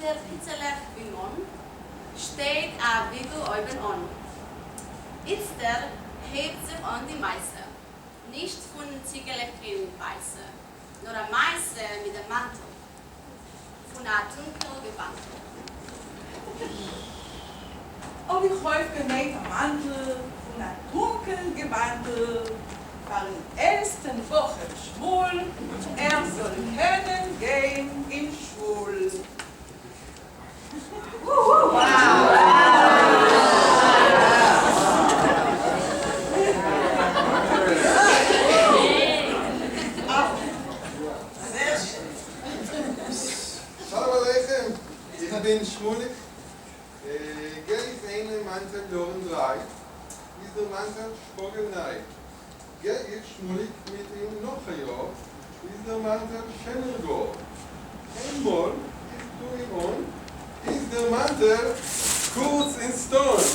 der Pizzalech Bimon steht ein Wigel oben an. Itzter hebt sich an die Meise, nicht von Ziegelchen Weiße, nur ein Meise mit dem Mantel, von einer dunklen Gewand. Und ich häufig genäht am Mantel, von einer dunklen Gewand, war in ersten Woche schwul, soll können gehen in Schul. Shalom Aleichem, ich bin Schmulik. Gehe ich einen Mantel Loren 3, ist der Mantel Spogelnei. Gehe ich Schmulik mit ihm noch ein Jahr, ist der Mantel Schenergor. Einmal, ich tue ihn an, ist der Mantel kurz in Stone.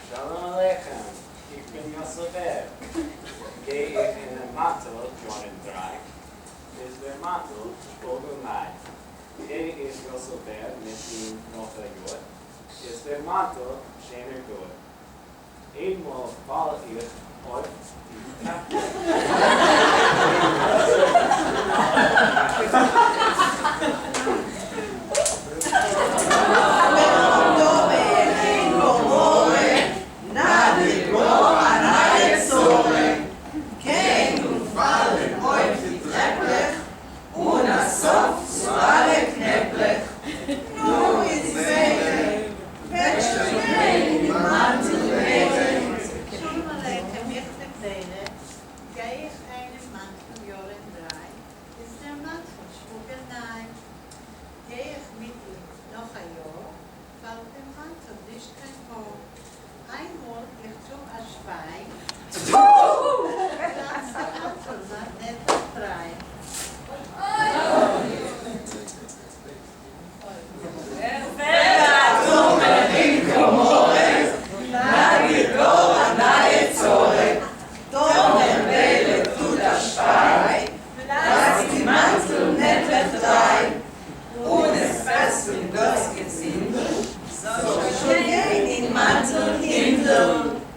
Shalom Aleichem, ich bin Yosef. Gehe ich in den Mantel, Jordan 3, ist der Mantel Spogelnei. Gehe ich Yosef mit ihm noch ein Jahr, ist der Mantel schöner gut. Einmal falle ich auf die Treppe.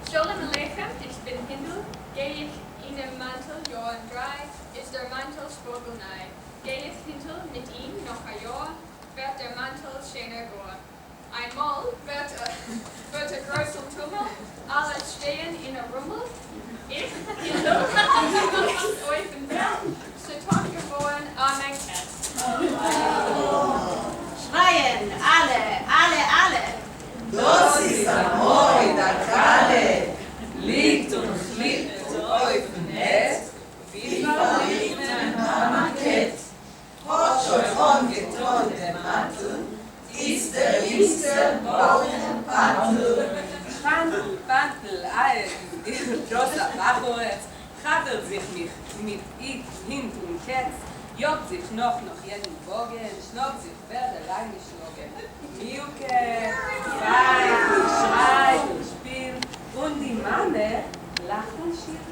Shalom Aleichem, ich bin Hindel. Gehe ich in den Mantel Jordan 3, ist der Mantel Spogelnei. Gehe ich hinter mit ihm noch ein Jahr, wird der Mantel schöner Gor. Einmal wird ein großer Tummel, alle stehen in einem Rummel. Ich, Hindel, ist euch im Bett, zu Tod geboren, Amen. Schreien, alle! Das ist Amor da Kalle, liegt und fliegt auf dem Netz, wie verliebten Mamakett. Hat schon angetan der Mantel, ist der liebste Bauernpantel. Pantel, Jossa Bachoret, Chaver sich mit Hint und Ketz, jogt sich noch jeden Bogen, schnockt sich wer allein geschnogen. Miuke, schreit und spielt, und die Manne lacht und schielt.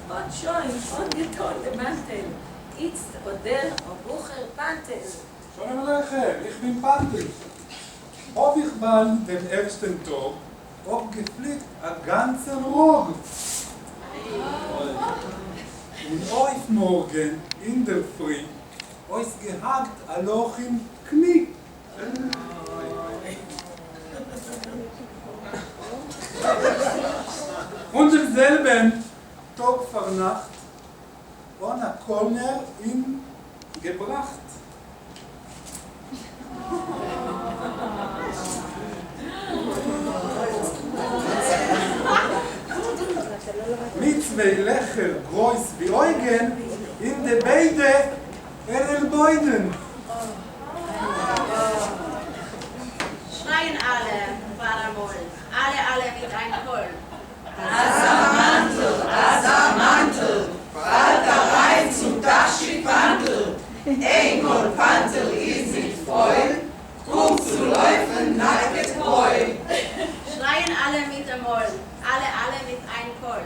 Und schon, ungetan der Mantel, jetzt oder Bucher Pantel. Shalom Aleichem, ich bin Pantel. Ob ich bald den ersten Tag, ob geflickt ein ganzer Rog. Und auf morgen in der Früh, euch gehackt ein Loch im Knie. Und denselben Tag vor Nacht, ohne Kölner ihn gebracht. Mit zwei Lächeln groß wie Eugen in der beide Erlbeuden. Schreien alle, Paramol. Alle mit einem Kohl. verneigt Heu. Schreien alle mit dem Moll, alle mit ein Kohl.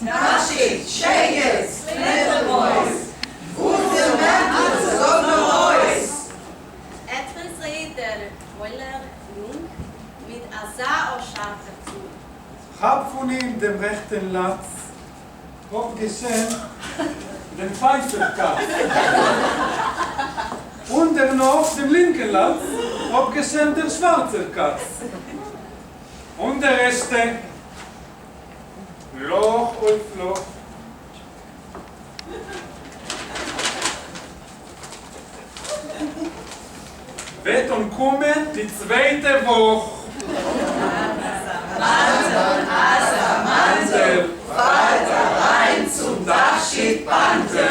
Tashi, Scheges, Fledermäus, gute Mäntel, Sommerhäus. Etwas redet der Moller jung mit Asa oder scharfer Zung. Hab von ihm dem rechten Latz, ob geschehen, den Pfeiferkatz. Und er noch dem linken Latz, ob geschehen der schwarze Katz. Und der Reste, Loch und Loch. Wird und kommen die zweite Woche. Mantel, Vater rein zum Dachschied Pantel.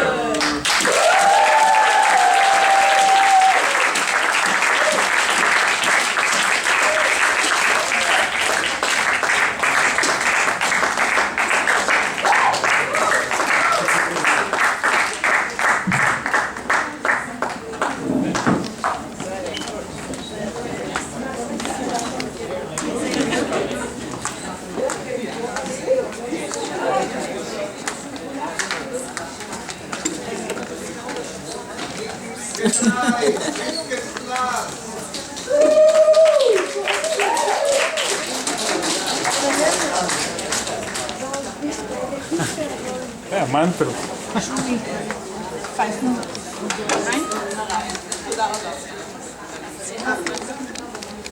Ja, Mantel. Thank you.